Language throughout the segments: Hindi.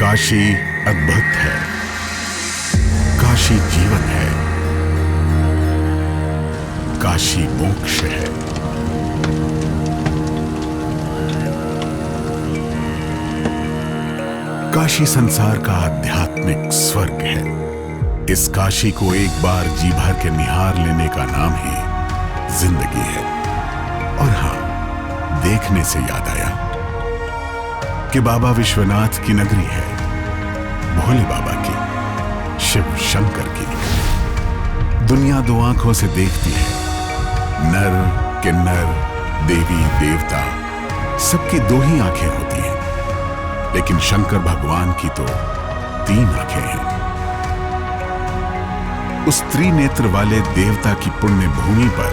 काशी अद्भुत है, काशी जीवन है, काशी मोक्ष है। काशी संसार का आध्यात्मिक स्वर्ग है। इस काशी को एक बार जी भर के निहार लेने का नाम ही जिंदगी है। और हां, देखने से याद आया कि बाबा विश्वनाथ की नगरी है, भोले बाबा की, शिव शंकर की। दुनिया दो आंखों से देखती है, नर किन्नर, देवी देवता, सबकी दो ही आंखें होती हैं, लेकिन शंकर भगवान की तो 3 आंखें हैं। उस त्रिनेत्र वाले देवता की पुण्य भूमि पर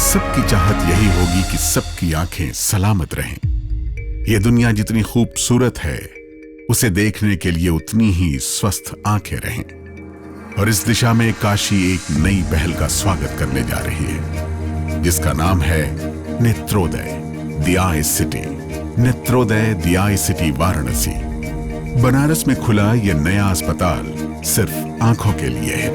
सबकी चाहत यही होगी कि सबकी आंखें सलामत रहें। यह दुनिया जितनी खूबसूरत है, उसे देखने के लिए उतनी ही स्वस्थ आंखें रहें। और इस दिशा में काशी एक नई पहल का स्वागत करने जा रही है, जिसका नाम है Netrodaya the eye city. Netrodaya the eye city Varanasi. Banaras में खुला यह नया अस्पताल सिर्फ आंखों के लिए है।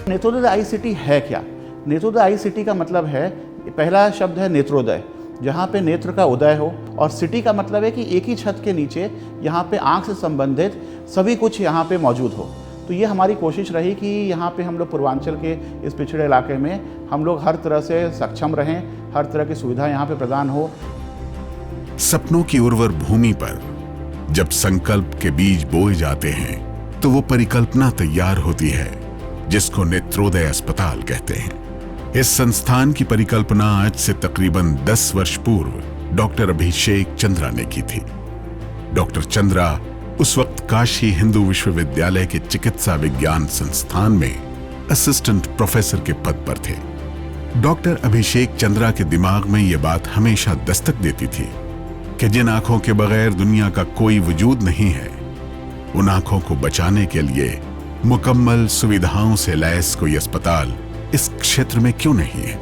नेत्रोदय आई सिटी है क्या? नेत्रोदय आई सिटी का मतलब है, पहला शब्द है नेत्रोदय, जहाँ पे नेत्र का उदय हो, और सिटी का मतलब है कि एक ही छत के नीचे यहाँ पे आँख से संबंधित सभी कुछ यहाँ पे मौजूद हो। तो ये हमारी कोशिश रही कि यहाँ पे हम लोग पूर्वांचल के इस पिछड़े इलाके में हम लोग हर तरह से सक्षम रहें, हर तरह की सुविधा यहाँ पे प्रदान हो। सपनों की उर्वर भूमि पर जब संकल्प के बीज बोए जाते हैं, तो वो परिकल्पना तैयार होती है, जिसको नेत्रोदय अस्पताल कहते हैं। इस संस्थान की परिकल्पना आज से तकरीबन 10 वर्ष पूर्व डॉक्टर अभिषेक चंद्रा ने की थी। डॉक्टर चंद्रा उस वक्त काशी हिंदू विश्वविद्यालय के चिकित्सा विज्ञान संस्थान में असिस्टेंट प्रोफेसर के पद पर थे। डॉक्टर अभिषेक चंद्रा के दिमाग में यह बात हमेशा दस्तक देती थी कि जिन आंखों के बगैर दुनिया का कोई वजूद नहीं है, उन आंखों को बचाने के लिए मुकम्मल सुविधाओं से लैस कोई अस्पताल इस क्षेत्र में क्यों नहीं है?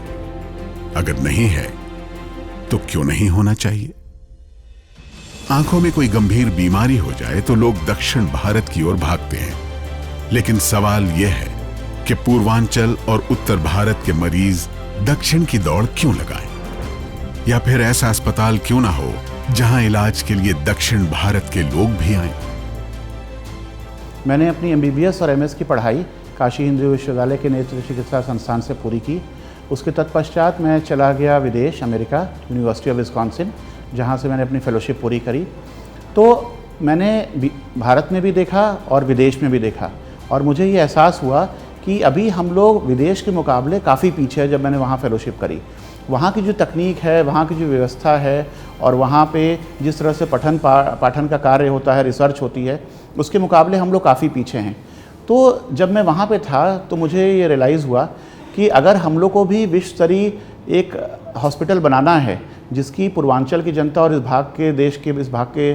अगर नहीं है तो क्यों नहीं होना चाहिए? आंखों में कोई गंभीर बीमारी हो जाए तो लोग दक्षिण भारत की ओर भागते हैं, लेकिन सवाल यह है कि पूर्वांचल और उत्तर भारत के मरीज दक्षिण की दौड़ क्यों लगाएं? या फिर ऐसा अस्पताल क्यों ना हो जहां इलाज के लिए दक्षिण भारत के लोग भी आए? मैंने अपनी MBBS और MS की पढ़ाई काशी हिंदू विश्वविद्यालय के नेत्र चिकित्सा संस्थान से पूरी की। उसके तत्पश्चात मैं चला गया विदेश, अमेरिका, यूनिवर्सिटी ऑफ विस्कॉन्सिन, जहाँ से मैंने अपनी फेलोशिप पूरी करी। तो मैंने भारत में भी देखा और विदेश में भी देखा, और मुझे ये एहसास हुआ कि अभी हम लोग विदेश के मुकाबले काफ़ी पीछे है। जब मैंने वहाँ फेलोशिप करी, वहाँ की जो तकनीक है, वहाँ की जो व्यवस्था है, और वहाँ पे जिस तरह से पाठन का कार्य होता है, रिसर्च होती है, उसके मुकाबले हम लोग काफ़ी पीछे हैं। तो जब मैं वहाँ पे था तो मुझे ये रियलाइज़ हुआ कि अगर हम लोग को भी विश्व स्तरीय एक हॉस्पिटल बनाना है, जिसकी पूर्वांचल की जनता और इस भाग के देश के इस भाग के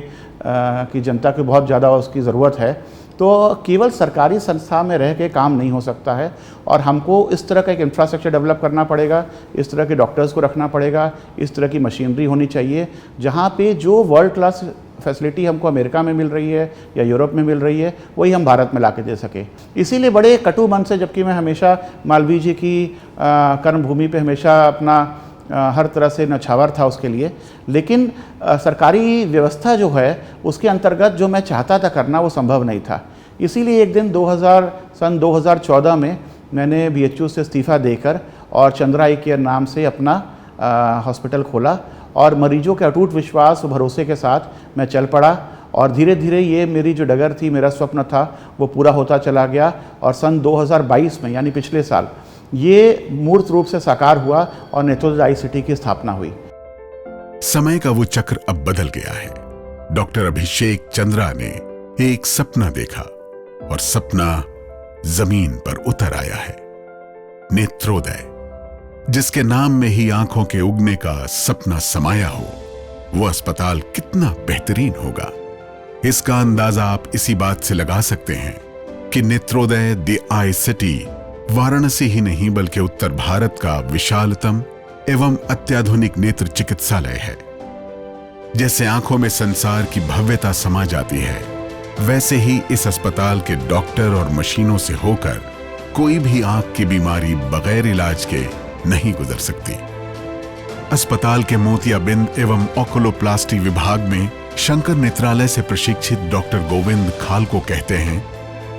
की जनता की बहुत ज़्यादा उसकी ज़रूरत है, तो केवल सरकारी संस्था में रह के काम नहीं हो सकता है, और हमको इस तरह का एक इंफ्रास्ट्रक्चर डेवलप करना पड़ेगा, इस तरह के डॉक्टर्स को रखना पड़ेगा, इस तरह की मशीनरी होनी चाहिए, जहाँ पे जो वर्ल्ड क्लास फैसिलिटी हमको अमेरिका में मिल रही है या यूरोप में मिल रही है, वही हम भारत में ला के दे सके। इसीलिए बड़े कटु मन से, जबकि मैं हमेशा मालवीय जी की कर्मभूमि पे हमेशा अपना हर तरह से नछावर था उसके लिए, लेकिन सरकारी व्यवस्था जो है उसके अंतर्गत जो मैं चाहता था करना, वो संभव नहीं था। इसीलिए एक दिन सन 2014 में मैंने BHU से इस्तीफ़ा देकर और चंद्रा आई केयर नाम से अपना हॉस्पिटल खोला, और मरीजों के अटूट विश्वास और भरोसे के साथ मैं चल पड़ा, और धीरे धीरे ये मेरी जो डगर थी, मेरा स्वप्न था, वो पूरा होता चला गया। और सन 2022 में, यानी पिछले साल, ये मूर्त रूप से साकार हुआ और नेत्रोदय आई सिटी की स्थापना हुई। समय का वो चक्र अब बदल गया है। डॉक्टर अभिषेक चंद्रा ने एक सपना देखा, और सपना जमीन पर उतर आया है। नेत्रोदय, जिसके नाम में ही आंखों के उगने का सपना समाया हो, वो अस्पताल कितना बेहतरीन होगा। इसका अंदाजा आप इसी बात से लगा सकते हैं कि नेत्रोदय द आई सिटी वाराणसी ही नहीं बल्कि उत्तर भारत का विशालतम एवं अत्याधुनिक नेत्र चिकित्सालय है। जैसे आंखों में संसार की भव्यता समा जाती है, वैसे ही इस अस्पताल के डॉक्टर और मशीनों से होकर कोई भी आंख की बीमारी बगैर इलाज के नहीं गुजर सकती। अस्पताल के मोतियाबिंद एवं ओकुलोप्लास्टी विभाग में शंकर नेत्रालय से प्रशिक्षित डॉक्टर गोविंद खालको कहते हैं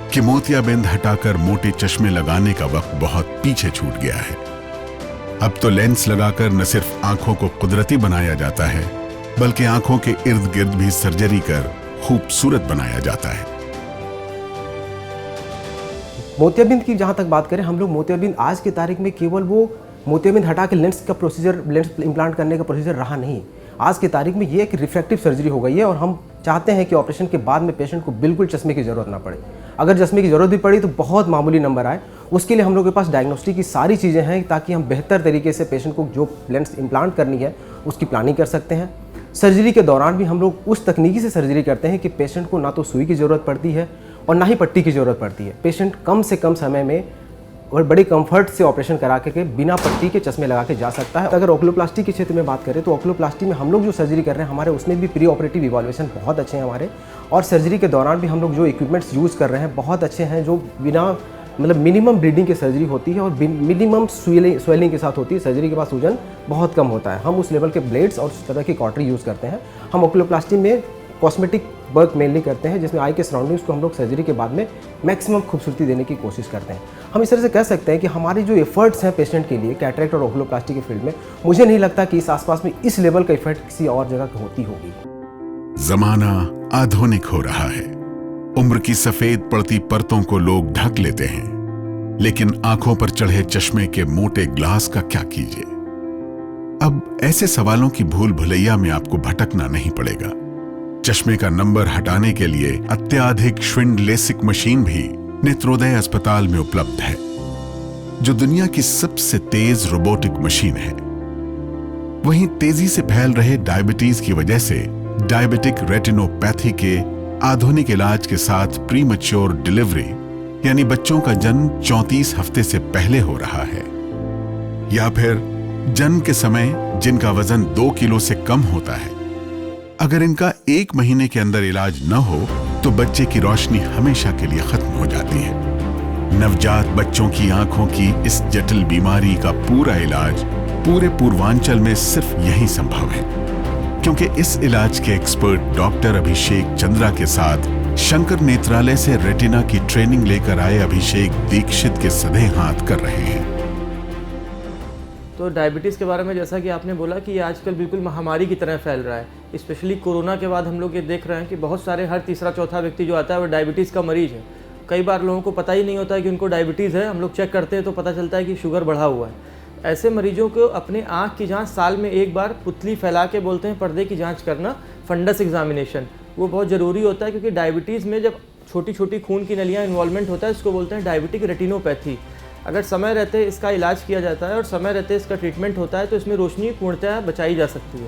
कि मोतियाबिंद हटाकर मोटे चश्मे लगाने का वक्त बहुत पीछे छूट गया है। अब तो लेंस लगाकर न सिर्फ आंखों को कुदरती बनाया जाता है, बल्कि आंखों के इर्द गिर्द भी सर्जरी कर खूबसूरत बनाया जाता है। मोतियाबिंद की जहाँ तक बात करें, हम लोग मोतियाबिंद आज की तारीख में केवल वो मोतियाबिंद हटा के लेंस का प्रोसीजर, लेंस इम्प्लांट करने का प्रोसीजर रहा नहीं। आज की तारीख में ये एक रिफ्रैक्टिव सर्जरी हो गई है और हम चाहते हैं कि ऑपरेशन के बाद में पेशेंट को बिल्कुल चश्मे की ज़रूरत ना पड़े। अगर चश्मे की ज़रूरत भी पड़ी तो बहुत मामूली नंबर आए। उसके लिए हम लोग के पास डायग्नोस्टिक की सारी चीज़ें हैं ताकि हम बेहतर तरीके से पेशेंट को जो लेंस इम्प्लांट करनी है उसकी प्लानिंग कर सकते हैं। सर्जरी के दौरान भी हम लोग उस तकनीकी से सर्जरी करते हैं कि पेशेंट को ना तो सुई की ज़रूरत पड़ती है और ना ही पट्टी की ज़रूरत पड़ती है। पेशेंट कम से कम समय में और बड़े कंफर्ट से ऑपरेशन करा के बिना पट्टी के चश्मे लगा के जा सकता है। अगर ओकुलोप्लास्टी के क्षेत्र में बात करें तो ओकुलोप्लास्टी में हम लोग जो सर्जरी कर रहे हैं, हमारे उसमें भी प्री ऑपरेटिव इवैल्यूएशन बहुत अच्छे हैं हमारे, और सर्जरी के दौरान भी हम लोग जो इक्विपमेंट्स यूज़ कर रहे हैं बहुत अच्छे हैं, जो बिना मतलब मिनिमम ब्लीडिंग की सर्जरी होती है और मिनिमम स्वेलिंग के साथ होती है। सर्जरी के बाद सूजन बहुत कम होता है। हम उस लेवल के ब्लेड्स और उस तरह की कॉटरी यूज़ करते हैं। हम ओकुलोप्लास्टी में कॉस्मेटिक वर्क मेनली करते हैं, जिसमें आई के सराउंडिंग्स को हम लोग सर्जरी के बाद में मैक्सिमम खूबसूरती देने की कोशिश करते हैं। हम इस तरह से कह सकते हैं कि हमारे जो एफर्ट्स हैं पेशेंट के लिए कैटरेक्ट और ओकुलोप्लास्टी के फील्ड में, मुझे नहीं लगता कि इस आसपास में इस लेवल का इफेक्ट किसी और जगह होती होगी। जमाना आधुनिक हो रहा है। उम्र की सफेद पड़ती परतों को लोग ढक लेते हैं, लेकिन आंखों पर चढ़े चश्मे के मोटे ग्लास का क्या कीजिए। अब ऐसे सवालों की भूल भुलैया में आपको भटकना नहीं पड़ेगा। चश्मे का नंबर हटाने के लिए अत्याधिक श्विंड लेसिक मशीन भी नेत्रोदय अस्पताल में उपलब्ध है, जो दुनिया की सबसे तेज रोबोटिक मशीन है। वहीं तेजी से फैल रहे डायबिटीज की वजह से डायबिटिक रेटिनोपैथी के आधुनिक इलाज के साथ प्रीमैच्योर डिलीवरी यानी बच्चों का जन्म 34 हफ्ते से पहले हो रहा है, या फिर जन्म के समय जिनका वजन 2 किलो से कम होता है, अगर इनका 1 महीने के अंदर इलाज न हो तो बच्चे की रोशनी हमेशा के लिए खत्म हो जाती है। नवजात बच्चों की आंखों की इस जटिल बीमारी का पूरा इलाज पूरे पूर्वांचल में सिर्फ यही संभव है, क्योंकि इस इलाज के एक्सपर्ट डॉक्टर अभिषेक चंद्रा के साथ शंकर नेत्रालय से रेटिना की ट्रेनिंग लेकर आए अभिषेक दीक्षित के सधे हाथ कर रहे हैं। तो डायबिटीज़ के बारे में जैसा कि आपने बोला कि ये आजकल बिल्कुल महामारी की तरह फैल रहा है। स्पेशली कोरोना के बाद हम लोग ये देख रहे हैं कि बहुत सारे हर तीसरा चौथा व्यक्ति जो आता है वो डायबिटीज़ का मरीज है। कई बार लोगों को पता ही नहीं होता है कि उनको डायबिटीज़ है। हम लोग चेक करते हैं तो पता चलता है कि शुगर बढ़ा हुआ है। ऐसे मरीजों को अपने आँख की जाँच साल में एक बार पुतली फैला के बोलते हैं पर्दे की जाँच करना, फंडस एग्जामिनेशन, वो बहुत ज़रूरी होता है, क्योंकि डायबिटीज़ में जब छोटी छोटी खून की नलियाँ इन्वॉल्वमेंट होता है, इसको बोलते हैं डायबिटिक रेटिनोपैथी। अगर समय रहते इसका इलाज किया जाता है और समय रहते इसका ट्रीटमेंट होता है तो इसमें रोशनी पूर्णतः बचाई जा सकती है।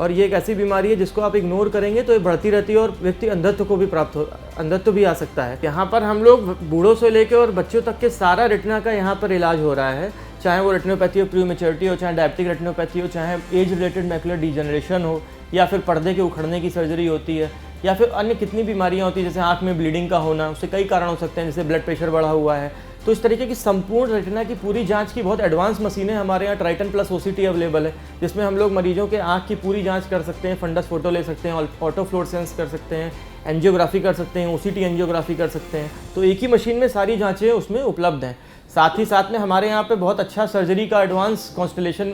और ये एक ऐसी बीमारी है जिसको आप इग्नोर करेंगे तो ये बढ़ती रहती है और व्यक्ति अंधत्व को भी अंधत्व भी आ सकता है। यहाँ पर हम लोग बूढ़ों से लेकर और बच्चों तक के सारा रेटिना का यहाँ पर इलाज हो रहा है, चाहे वो रेटिनोपैथी हो, प्रीमैच्योरिटी हो, चाहे डायबिटिक रेटिनोपैथी हो, चाहे एज रिलेटेड मैकुलर डिजेनरेशन हो, या फिर पर्दे के उखड़ने की सर्जरी होती है, या फिर अन्य कितनी बीमारियाँ होती है, जैसे आँख में ब्लीडिंग का होना, उससे कई कारण हो सकते हैं, जैसे ब्लड प्रेशर बढ़ा हुआ है। तो इस तरीके की संपूर्ण रेटिना की पूरी जांच की बहुत एडवांस मशीनें हमारे यहाँ ट्राइटन प्लस ओसीटी अवेलेबल है, जिसमें हम लोग मरीजों के आँख की पूरी जांच कर सकते हैं, फंडस फोटो ले सकते हैं, ऑटो फ्लोरेसेंस कर सकते हैं, एंजियोग्राफी कर सकते हैं, ओसीटी एंजियोग्राफी कर सकते हैं। तो एक ही मशीन में सारी जाँचें उसमें उपलब्ध हैं। साथ ही साथ में हमारे यहाँ पे बहुत अच्छा सर्जरी का एडवांस कॉन्स्टेलेशन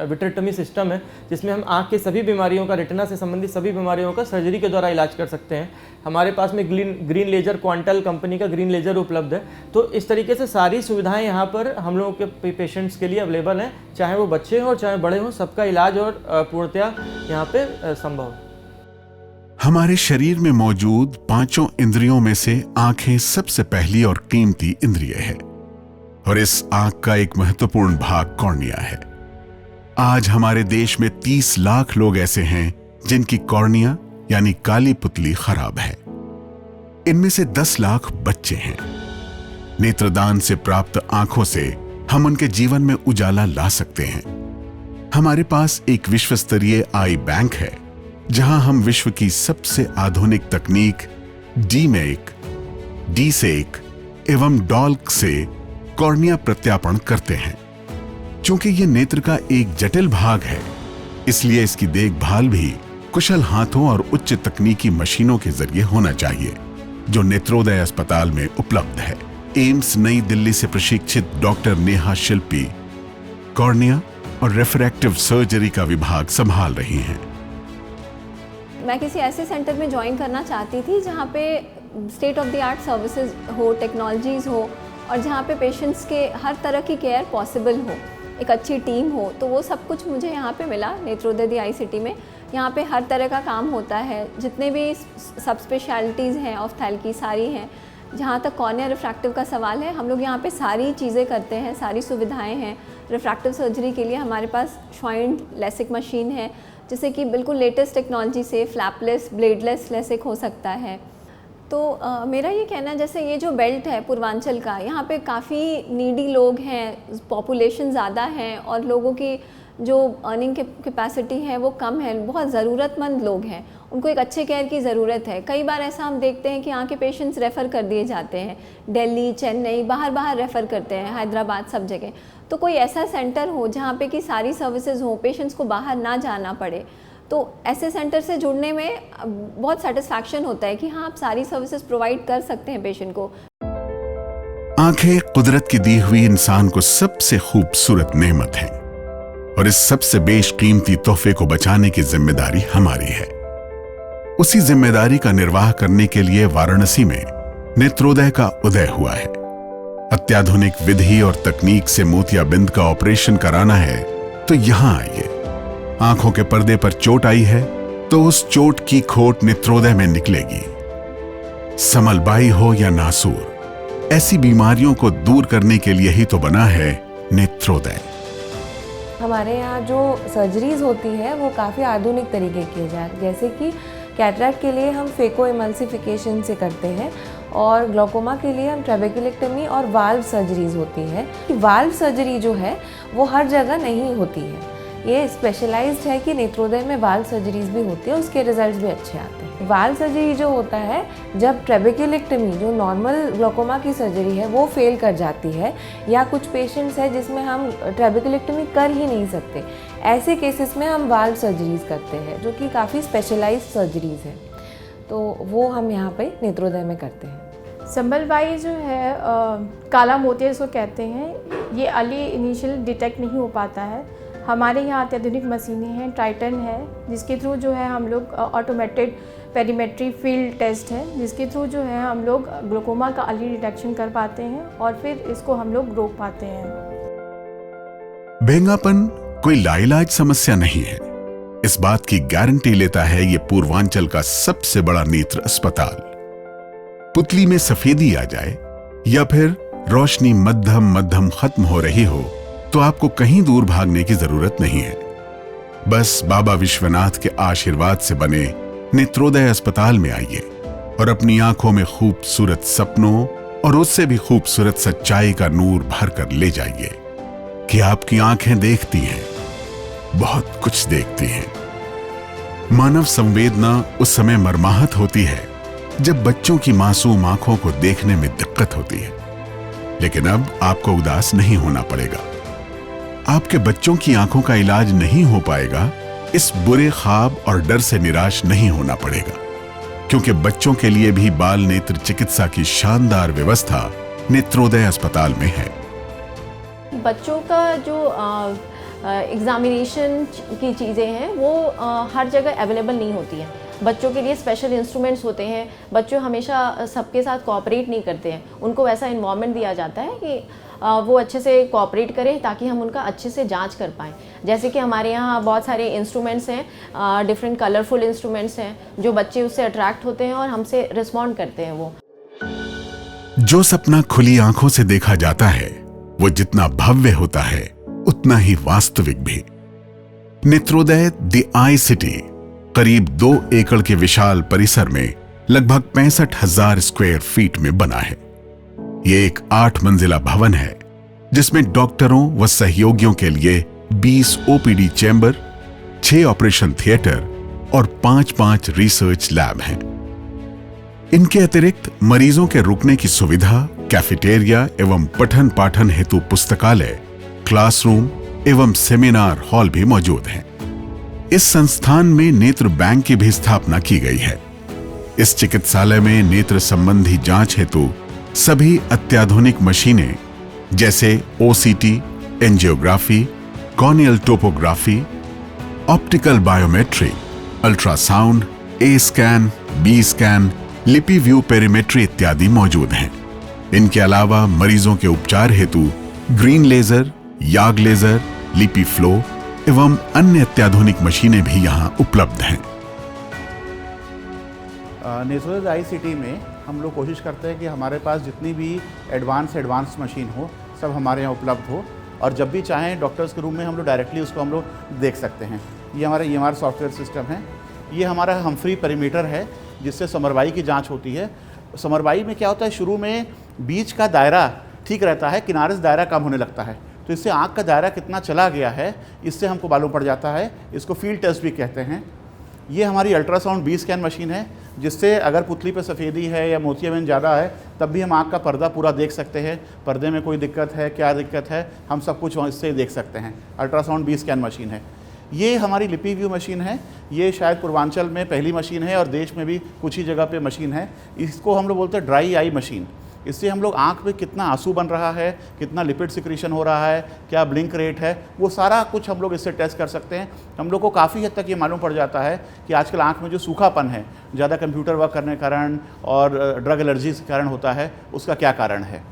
विट्रेक्टमी सिस्टम है, जिसमें हम आँख के सभी बीमारियों का, रेटिना से संबंधित सभी बीमारियों का सर्जरी के द्वारा इलाज कर सकते हैं। हमारे पास में ग्रीन लेजर क्वांटल कंपनी का ग्रीन लेजर उपलब्ध है। तो इस तरीके से सारी सुविधाएं यहाँ पर हम लोगों के पेशेंट्स के लिए अवेलेबल हैं, चाहे वो बच्चे हों चाहे बड़े हों, सबका इलाज और पूर्णतया यहाँ पे संभव है। हमारे शरीर में मौजूद 5 इंद्रियों में से आंखें सबसे पहली और कीमती इंद्रिय है, और इस आंख का एक महत्वपूर्ण भाग कॉर्निया है। आज हमारे देश में 30 लाख लोग ऐसे हैं जिनकी कॉर्निया यानी काली पुतली खराब है। इनमें से 10 लाख बच्चे हैं। नेत्रदान से प्राप्त आंखों से हम उनके जीवन में उजाला ला सकते हैं। हमारे पास एक विश्व स्तरीय आई बैंक है, जहां हम विश्व की सबसे आधुनिक तकनीक डीमेक, डीसेक एवं डॉल्क से कॉर्निया प्रत्यापन करते हैं। चूंकि यह नेत्र का एक जटिल भाग है, इसलिए इसकी देखभाल भी कुशल हाथों और उच्च तकनीकी मशीनों के जरिए होना चाहिए, जो नेत्रोदय अस्पताल में उपलब्ध है। एम्स नई दिल्ली से प्रशिक्षित डॉक्टर नेहा शिल्पी कॉर्निया और रिफ्रैक्टिव सर्जरी का विभाग संभाल रही हैं। मैं किसी ऐसे सेंटर में ज्वाइन करना चाहती थी जहाँ पे state of the art services हो, टेक्नोलॉजीज़ हो, और जहाँ पे पेशेंट्स के हर तरह की केयर पॉसिबल हो, एक अच्छी टीम हो। तो वो सब कुछ मुझे यहाँ पे मिला नेत्रोदय दी आई सिटी में। यहाँ पे हर तरह का काम होता है, जितने भी सब स्पेशलिटीज़ हैं ऑफ्थैल्मी सारी हैं। जहाँ तक कॉर्निया रिफ्रैक्टिव का सवाल है, हम लोग यहाँ पे सारी चीज़ें करते हैं, सारी सुविधाएं हैं। रिफ्रैक्टिव सर्जरी के लिए हमारे पास श्वाइन लेसिक मशीन है, जिससे कि बिल्कुल लेटेस्ट टेक्नोलॉजी से फ्लैपलेस, ब्लेडलेस लेसिक हो सकता है। तो मेरा ये कहना है, जैसे ये जो बेल्ट है पूर्वांचल का, यहाँ पे काफ़ी नीडी लोग हैं, पॉपुलेशन ज़्यादा है और लोगों की जो अर्निंग कैपेसिटी है वो कम है, बहुत ज़रूरतमंद लोग हैं, उनको एक अच्छे केयर की ज़रूरत है। कई बार ऐसा हम देखते हैं कि यहाँ के पेशेंट्स रेफ़र कर दिए जाते हैं दिल्ली, चेन्नई, बाहर रेफ़र करते हैं, हैदराबाद, सब जगह। तो कोई ऐसा सेंटर हो जहाँ पे कि सारी सर्विसेज हो, पेशेंट्स को बाहर ना जाना पड़े, तो ऐसे सेंटर से जुड़ने में बहुत सेटिस्फैक्शन होता है कि हाँ, आप सारी सर्विसेज प्रोवाइड कर सकते हैं पेशेंट को। आंखें कुदरत की दी हुई इंसान को सबसे खूबसूरत नेमत है, और इस सबसे बेशकीमती तोहफे को बचाने की जिम्मेदारी हमारी है। उसी जिम्मेदारी का निर्वाह करने के लिए वाराणसी में नेत्रोदय का उदय हुआ है। अत्याधुनिक विधि और तकनीक से मोतियाबिंद का ऑपरेशन कराना है तो यहां आइए। आंखों के पर्दे पर चोट आई है तो उस चोट की खोट नेत्रोदय में निकलेगी। समलबाई हो या नासूर, ऐसी बीमारियों को दूर करने के लिए ही तो बना है नेत्रोदय। हमारे यहाँ जो सर्जरीज होती है वो काफ़ी आधुनिक तरीके की है, जैसे कि कैटरैक्ट के लिए हम फेको इमल्सिफिकेशन से करते हैं, और ग्लोकोमा के लिए हम ट्रेबेक्युलेक्टमी और वाल्व सर्जरीज होती है। वाल्व सर्जरी जो है वो हर जगह नहीं होती है, ये स्पेशलाइज्ड है कि नेत्रोदय में वाल्व सर्जरीज भी होती है, उसके रिजल्ट्स भी अच्छे आते हैं। वाल्व सर्जरी जो होता है, जब ट्रेबेक्युलेक्टमी जो नॉर्मल ग्लोकोमा की सर्जरी है वो फेल कर जाती है, या कुछ पेशेंट्स है जिसमें हम ट्रेबेक्युलेक्टमी कर ही नहीं सकते, ऐसे केसेस में हम वाल्व सर्जरीज करते हैं, जो कि काफ़ी स्पेशलाइज्ड सर्जरीज है। तो वो हम यहाँ पे नेत्रोदय में करते हैं। संबलबाई जो है काला मोतिया जिसको कहते हैं, ये अर्ली इनिशियल डिटेक्ट नहीं हो पाता है। हमारे यहाँ अत्याधुनिक मशीनें हैं, ट्राइटन है, जिसके थ्रू जो है हम लोग ऑटोमेटेड पेरीमेट्री फील्ड टेस्ट है, जिसके थ्रू जो है हम लोग ग्लोकोमा का अर्ली डिटेक्शन कर पाते हैं और फिर इसको हम लोग रोक पाते हैं। बेंगापन कोई लाइलाज समस्या नहीं है, इस बात की गारंटी लेता है ये पूर्वांचल का सबसे बड़ा नेत्र अस्पताल। पुतली में सफेदी आ जाए या फिर रोशनी मध्यम खत्म हो रही हो तो आपको कहीं दूर भागने की जरूरत नहीं है। बस बाबा विश्वनाथ के आशीर्वाद से बने नेत्रोदय अस्पताल में आइए और अपनी आंखों में खूबसूरत सपनों और उससे भी खूबसूरत सच्चाई का नूर भरकर ले जाइए कि आपकी आंखें देखती हैं, बहुत कुछ देखती हैं। मानव संवेदना उस समय मर्माहत होती है जब बच्चों की मासूम आंखों को देखने में दिक्कत होती है, लेकिन अब आपको उदास नहीं होना पड़ेगा। आपके बच्चों की आंखों का इलाज नहीं हो पाएगा, इस बुरे ख्वाब और डर से निराश नहीं होना पड़ेगा, क्योंकि बच्चों के लिए भी बाल नेत्र चिकित्सा की शानदार व्यवस्था नेत्रोदय अस्पताल में है। बच्चों का जो एग्जामिनेशन की चीज़ें हैं वो हर जगह अवेलेबल नहीं होती हैं। बच्चों के लिए स्पेशल इंस्ट्रूमेंट्स होते हैं, बच्चों हमेशा सबके साथ कोऑपरेट नहीं करते हैं, उनको वैसा इन्वायरमेंट दिया जाता है कि वो अच्छे से कोऑपरेट करें ताकि हम उनका अच्छे से जांच कर पाएँ। जैसे कि हमारे यहाँ बहुत सारे इंस्ट्रूमेंट्स हैं, डिफरेंट कलरफुल इंस्ट्रूमेंट्स हैं, जो बच्चे उससे अट्रैक्ट होते हैं और हमसे रिस्पॉन्ड करते हैं। वो जो सपना खुली आंखों से देखा जाता है वो जितना भव्य होता है उतना ही वास्तविक भी। नेत्रोदय द आई सिटी करीब 2 एकड़ के विशाल परिसर में लगभग 65,000 स्क्वायर फीट में बना है। ये एक 8 मंजिला भवन है जिसमें डॉक्टरों व सहयोगियों के लिए 20 ओपीडी चैम्बर, 6 ऑपरेशन थिएटर और 5 रिसर्च लैब हैं। इनके अतिरिक्त मरीजों के रुकने की सुविधा, कैफेटेरिया एवं पठन पाठन हेतु पुस्तकालय, क्लासरूम एवं सेमिनार हॉल भी मौजूद हैं। इस संस्थान में नेत्र बैंक की भी स्थापना की गई है। इस चिकित्सालय में नेत्र संबंधी जांच हेतु सभी अत्याधुनिक मशीनें जैसे OCT, angiography, corneal topography, optical biometry, ultrasound, A scan, B scan, LipiView perimetry इत्यादि मौजूद हैं। इनके अलावा मरीजों के उपचार हेतु green laser, YAG laser, LipiFlow एवं अन्य अत्याधुनिक मशीनें भी यहां उपलब्ध हैं। नेत्रोलॉजी आईसीटी में हम लोग कोशिश करते हैं कि हमारे पास जितनी भी एडवांस मशीन हो सब हमारे यहाँ उपलब्ध हो, और जब भी चाहें डॉक्टर्स के रूम में हम लोग डायरेक्टली उसको हम लोग देख सकते हैं। ये हमारा EMR सॉफ्टवेयर सिस्टम है। ये हमारा हम्फ्री पेरीमीटर है जिससे समरवाई की जांच होती है। समरवाई में क्या होता है, शुरू में बीच का दायरा ठीक रहता है, किनारे से दायरा कम होने लगता है, तो इससे आँख का दायरा कितना चला गया है इससे हमको मालूम पड़ जाता है। इसको फील्ड टेस्ट भी कहते हैं। ये हमारी अल्ट्रासाउंड बी स्कैन मशीन है जिससे अगर पुतली पे सफ़ेदी है या मोतियाबिंद ज़्यादा है तब भी हम आँख का पर्दा पूरा देख सकते हैं। पर्दे में कोई दिक्कत है, क्या दिक्कत है, हम सब कुछ इससे देख सकते हैं। अल्ट्रासाउंड बी स्कैन मशीन है। ये हमारी लिपि व्यू मशीन है। ये शायद पूर्वांचल में पहली मशीन है और देश में भी कुछ ही जगह पे मशीन है। इसको हम लोग बोलते हैं ड्राई आई मशीन। इससे हम लोग आँख में कितना आंसू बन रहा है, कितना लिपिड सिक्रीशन हो रहा है, क्या ब्लिंक रेट है, वो सारा कुछ हम लोग इससे टेस्ट कर सकते हैं। हम लोग को काफ़ी हद तक ये मालूम पड़ जाता है कि आजकल आँख में जो सूखापन है ज़्यादा कंप्यूटर वर्क करने के कारण और ड्रग एलर्जी के कारण होता है, उसका क्या कारण है।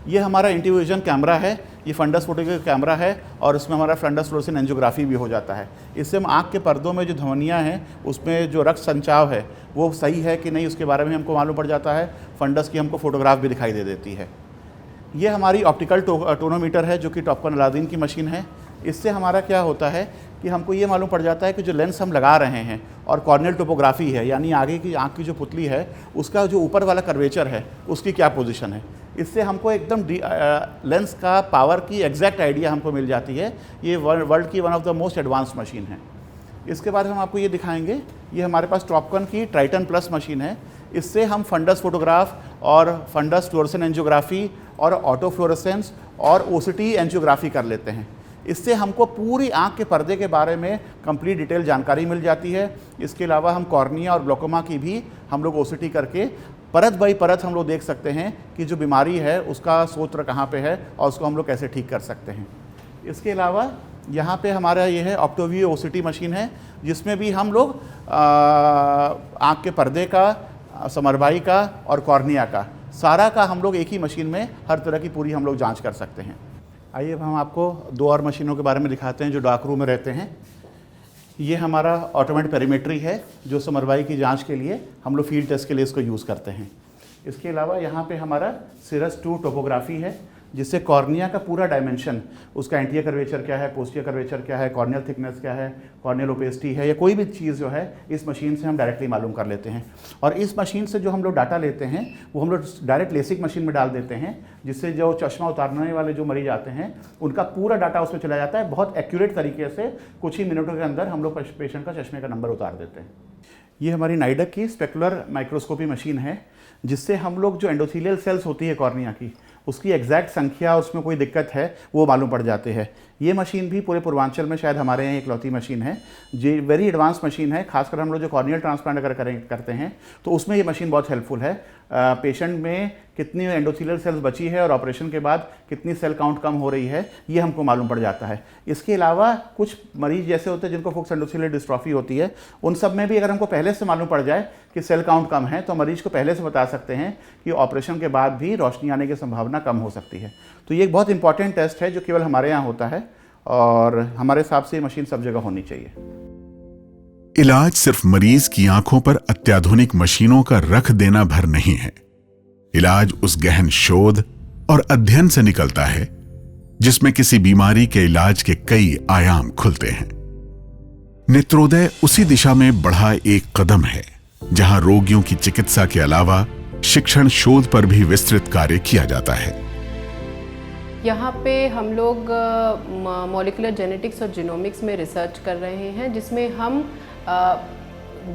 ये हमारा इंटीविजन कैमरा है। ये फंडस फोटो का कैमरा है और इसमें हमारा फंडस फ्लोरेसेंस एंजियोग्राफी भी हो जाता है। इससे हम आँख के पर्दों में जो धमनियाँ हैं उसमें जो रक्त संचाव है वो सही है कि नहीं उसके बारे में हमको मालूम पड़ जाता है। फंडस की हमको फोटोग्राफ भी दिखाई दे देती है। ये हमारी ऑप्टिकल टोनोमीटर है जो कि टॉपकन अलादीन की मशीन है। इससे हमारा क्या होता है कि हमको ये मालूम पड़ जाता है कि जो लेंस हम लगा रहे हैं और कॉर्नियल टोपोग्राफी है, यानी आगे की आँख की जो पुतली है उसका जो ऊपर वाला कर्वेचर है उसकी क्या पोजीशन है। इससे हमको एकदम लेंस का पावर की एग्जैक्ट आइडिया हमको मिल जाती है। ये वर्ल्ड की one of the most advance machine है। इसके बाद हम आपको ये दिखाएंगे, ये हमारे पास टॉपकन की ट्राइटन प्लस मशीन है। इससे हम फंडस फोटोग्राफ और फंडस फ्लोरेसेंस एंजियोग्राफी और ऑटो फ्लोरेसेंस और ओसीटी एंजियोग्राफी कर लेते हैं। इससे हमको पूरी आँख के पर्दे के बारे में कंप्लीट डिटेल जानकारी मिल जाती है। इसके अलावा हम कॉर्निया और ग्लोकोमा की भी हम लोग ओसीटी करके परत बाई परत हम लोग देख सकते हैं कि जो बीमारी है उसका स्रोत कहाँ पे है और उसको हम लोग कैसे ठीक कर सकते हैं। इसके अलावा यहाँ पे हमारा ये है ऑप्टोव्यू ओसीटी मशीन है जिसमें भी हम लोग आँख के पर्दे का, समरवाई का और कॉर्निया का सारा का हम लोग एक ही मशीन में हर तरह की पूरी हम लोग जांच कर सकते हैं। आइए अब हम आपको 2 और मशीनों के बारे में दिखाते हैं जो डार्क रूम में रहते हैं। ये हमारा ऑटोमेटिक पेरीमेट्री है जो समरवाई की जांच के लिए हम लोग फील्ड टेस्ट के लिए इसको यूज़ करते हैं। इसके अलावा यहाँ पे हमारा सिरस 2 टोपोग्राफी है जिससे कॉर्निया का पूरा डायमेंशन, उसका एंटीरियर कर्वेचर क्या है, पोस्टीरियर कर्वेचर क्या है, कॉर्नियल थिकनेस क्या है, कॉर्नियल ओपेसिटी है, या कोई भी चीज़ जो है इस मशीन से हम डायरेक्टली मालूम कर लेते हैं। और इस मशीन से जो हम लोग डाटा लेते हैं वो हम लोग डायरेक्ट लेसिक मशीन में डाल देते हैं जिससे जो चश्मा उतारने वाले जो मरीज आते हैं उनका पूरा डाटा उसमें चला जाता है। बहुत एक्यूरेट तरीके से कुछ ही मिनटों के अंदर हम लोग पेशेंट का चश्मे का नंबर उतार देते हैं। ये हमारी नाइडक की स्पेकुलर माइक्रोस्कोपी मशीन है जिससे हम लोग जो एंडोथेलियल सेल्स होती है कॉर्निया की उसकी एग्जैक्ट संख्या, उसमें कोई दिक्कत है वो मालूम पड़ जाते हैं। ये मशीन भी पूरे पूर्वांचल में शायद हमारे यहाँ इकलौती मशीन है। ये वेरी एडवांस मशीन है। खासकर हम लोग जो कॉर्नियल ट्रांसप्लांट अगर करते हैं तो उसमें ये मशीन बहुत हेल्पफुल है। पेशेंट में कितनी एंडोथेलियल सेल्स बची है और ऑपरेशन के बाद कितनी सेल काउंट कम हो रही है ये हमको मालूम पड़ जाता है। इसके अलावा कुछ मरीज जैसे होते हैं जिनको फुक्स एंडोथेलियल डिस्ट्रॉफी होती है, उन सब में भी अगर हमको पहले से मालूम पड़ जाए कि सेल काउंट कम है तो मरीज को पहले से बता सकते हैं कि ऑपरेशन के बाद भी रोशनी आने की संभावना कम हो सकती है। तो ये एक बहुत इंपॉर्टेंट टेस्ट है जो केवल हमारे यहाँ होता है और हमारे हिसाब से ये मशीन सब जगह होनी चाहिए। इलाज सिर्फ मरीज की आंखों पर अत्याधुनिक मशीनों का रख देना भर नहीं है। इलाज उस गहन शोध और अध्ययन से निकलता है जिसमें किसी बीमारी के इलाज के कई आयाम खुलते हैं। नेत्रोदय उसी दिशा में बढ़ा एक कदम है जहां रोगियों की चिकित्सा के अलावा शिक्षण शोध पर भी विस्तृत कार्य किया जाता है। यहाँ पे हम लोग मॉलिक्यूलर जेनेटिक्स और जीनोमिक्स में रिसर्च कर रहे हैं, जिसमें हम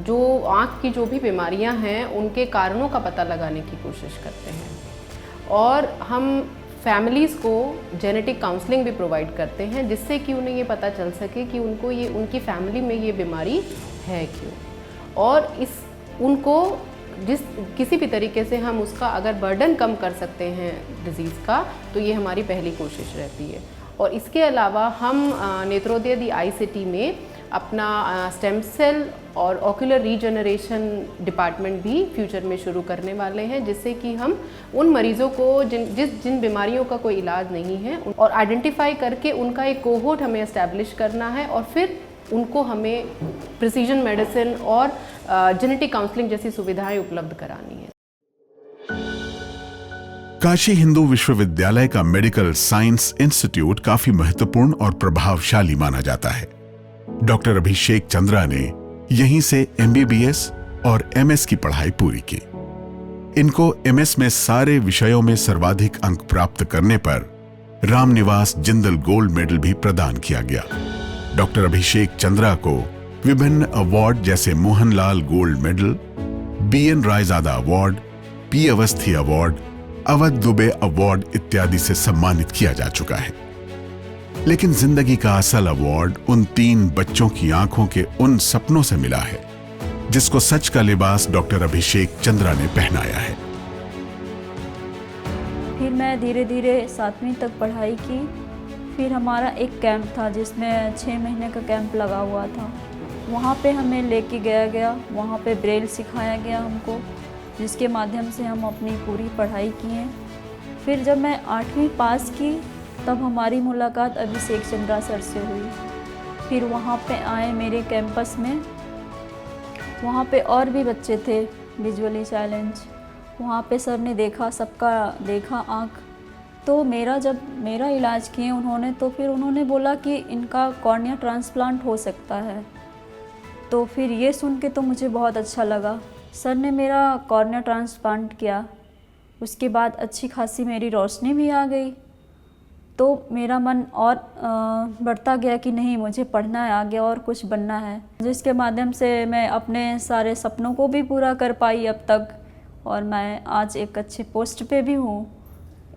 जो आँख की जो भी बीमारियाँ हैं उनके कारणों का पता लगाने की कोशिश करते हैं। और हम फैमिलीज़ को जेनेटिक काउंसलिंग भी प्रोवाइड करते हैं, जिससे कि उन्हें ये पता चल सके कि उनको ये उनकी फैमिली में ये बीमारी है क्यों, और उनको किसी भी तरीके से हम उसका अगर बर्डन कम कर सकते हैं डिज़ीज़ का, तो ये हमारी पहली कोशिश रहती है। और इसके अलावा हम नेत्रोदय दी आई सिटी में अपना स्टेम सेल और ऑक्यूलर रीजनरेशन डिपार्टमेंट भी फ्यूचर में शुरू करने वाले हैं, जिससे कि हम उन मरीज़ों को जिन बीमारियों का कोई इलाज नहीं है और आइडेंटिफाई करके उनका एक कोहोर्ट हमें एस्टैब्लिश करना है, और फिर उनको हमें प्रिसीजन मेडिसिन और जेनेटिक काउंसलिंग जैसी सुविधाएं उपलब्ध करानी है। काशी हिंदू विश्वविद्यालय का मेडिकल साइंस इंस्टीट्यूट काफी महत्वपूर्ण और प्रभावशाली माना जाता है। डॉक्टर अभिषेक चंद्रा ने यहीं से एमबीबीएस और एमएस की पढ़ाई पूरी की। इनको एमएस में सारे विषयों में सर्वाधिक अंक प्राप्त करने पर रामनिवास जिंदल गोल्ड मेडल भी प्रदान किया गया। डॉक्टर अभिषेक चंद्रा को विभिन्न अवार्ड जैसे Mohanlal gold medal, BN Raizada award, P Awasthi award, Awadh Dubey award इत्यादि से सम्मानित किया जा चुका है। लेकिन जिंदगी का असल अवार्ड उन 3 बच्चों की आंखों के उन सपनों से मिला है जिसको सच का लिबास डॉक्टर अभिषेक चंद्रा ने पहनाया है। फिर मैं धीरे धीरे 7वीं तक पढ़ाई की। फिर हमारा एक कैंप था जिसमें 6 महीने का कैंप लगा हुआ था। वहाँ पे हमें लेके गया वहाँ पे ब्रेल सिखाया गया हमको, जिसके माध्यम से हम अपनी पूरी पढ़ाई किए। फिर जब मैं 8वीं पास की तब हमारी मुलाकात अभिषेक चंद्रा सर से हुई। फिर वहाँ पे आए मेरे कैंपस में, वहाँ पे और भी बच्चे थे विजुअली चैलेंज। वहाँ पे सर ने देखा, सबका देखा आँख, तो जब मेरा इलाज किए उन्होंने, तो फिर उन्होंने बोला कि इनका कॉर्निया ट्रांसप्लांट हो सकता है। तो फिर ये सुन के तो मुझे बहुत अच्छा लगा। सर ने मेरा कॉर्निया ट्रांसप्लांट किया, उसके बाद अच्छी खासी मेरी रोशनी भी आ गई। तो मेरा मन और बढ़ता गया कि नहीं, मुझे पढ़ना है आगे और कुछ बनना है, जिसके माध्यम से मैं अपने सारे सपनों को भी पूरा कर पाई अब तक, और मैं आज एक अच्छे पोस्ट पे भी हूँ।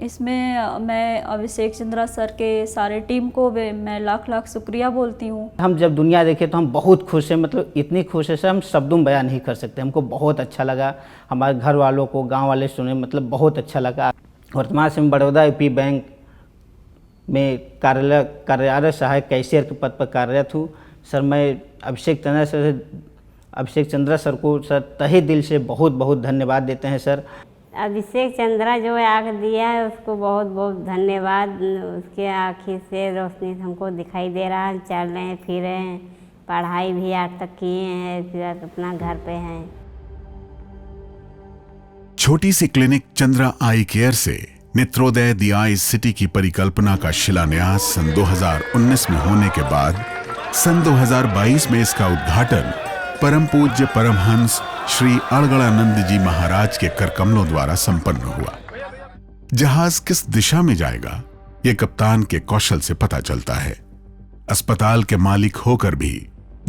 इसमें मैं अभिषेक चंद्रा सर के सारे टीम को मैं लाख लाख शुक्रिया बोलती हूँ। हम जब दुनिया देखे तो हम बहुत खुश हैं, मतलब इतनी खुश है सर हम शब्दों में बयान नहीं कर सकते। हमको बहुत अच्छा लगा, हमारे घर वालों को, गांव वाले सुने, मतलब बहुत अच्छा लगा। वर्तमान समय बड़ौदा यूपी बैंक में कार्यालय सहायक कैशियर के पद पर कार्यरत हूँ। सर मैं अभिषेक चंद्रा सर को सर तहे दिल से बहुत बहुत धन्यवाद देते हैं। सर अभिषेक चंद्रा जो आँख दिया है उसको बहुत बहुत धन्यवाद। उसके आँखी से रोशनी हमको दिखाई दे रहा है, चल रहे हैं, फिर रहे हैं, पढ़ाई भी 8 तक किए हैं, फिर अपना घर पे हैं। छोटी सी क्लिनिक चंद्रा आई केयर से नेत्रोदय दी आई सिटी की परिकल्पना का शिलान्यास सन 2019 में होने के बाद सन 2022 में इसका उद्घाटन परम पूज्य परमहंस श्री अड़गड़ानंद जी महाराज के करकमलों द्वारा संपन्न हुआ। जहाज किस दिशा में जाएगा ये कप्तान के कौशल से पता चलता है। अस्पताल के मालिक होकर भी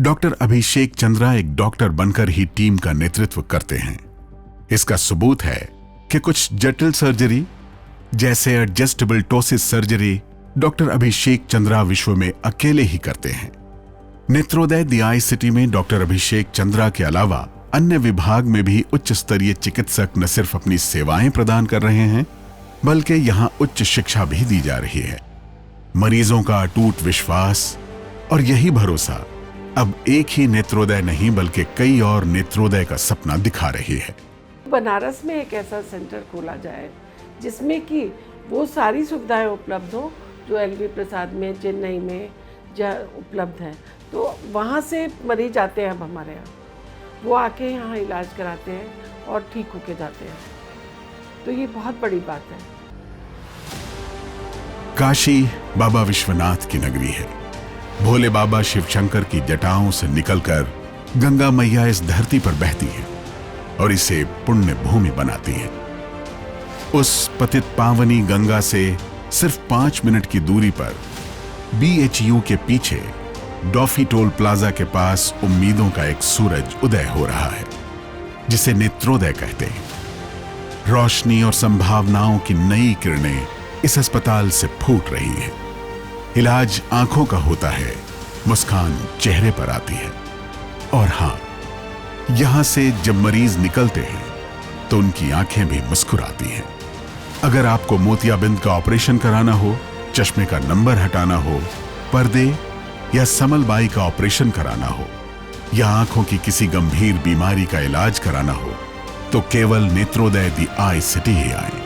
डॉक्टर अभिषेक चंद्रा एक डॉक्टर बनकर ही टीम का नेतृत्व करते हैं। इसका सबूत है कि कुछ जटिल सर्जरी जैसे एडजस्टेबल टोसिस सर्जरी डॉक्टर अभिषेक चंद्रा विश्व में अकेले ही करते हैं। नेत्रोदय दी आई सिटी में डॉक्टर अभिषेक चंद्रा के अलावा अन्य विभाग में भी उच्च स्तरीय चिकित्सक न सिर्फ अपनी सेवाएं प्रदान कर रहे हैं, बल्कि यहां उच्च शिक्षा भी दी जा रही है। मरीजों का अटूट विश्वास और यही भरोसा अब एक ही नेत्रोदय नहीं बल्कि कई और नेत्रोदय का सपना दिखा रही है। बनारस में एक ऐसा सेंटर खोला जाए जिसमें कि वो सारी सुविधाएं उपलब्ध हो जो एलवी प्रसाद में, चेन्नई में उपलब्ध हैं। तो वहाँ से मरीज आते हैं, अब हमारे यहाँ वो आके यहाँ इलाज कराते हैं और ठीक होके जाते हैं। तो ये बहुत बड़ी बात है। काशी बाबा विश्वनाथ की नगरी है। भोले बाबा शिव शंकर की जटाओं से निकलकर गंगा मैया इस धरती पर बहती है और इसे पुण्य भूमि बनाती है। उस पतित पावनी गंगा से सिर्फ 5 मिनट की दूरी पर BHU के पीछे डॉफी टोल प्लाजा के पास उम्मीदों का एक सूरज उदय हो रहा है, जिसे नेत्रोदय कहते हैं। रोशनी और संभावनाओं की नई किरणें इस अस्पताल से फूट रही हैं। इलाज आंखों का होता है, मुस्कान चेहरे पर आती है। और हां, यहां से जब मरीज निकलते हैं तो उनकी आंखें भी मुस्कुराती हैं। अगर आपको मोतियाबिंद का ऑपरेशन कराना हो, चश्मे का नंबर हटाना हो, पर्दे या समलबाई का ऑपरेशन कराना हो, या आंखों की किसी गंभीर बीमारी का इलाज कराना हो, तो केवल नेत्रोदय दी आई सिटी ही आए।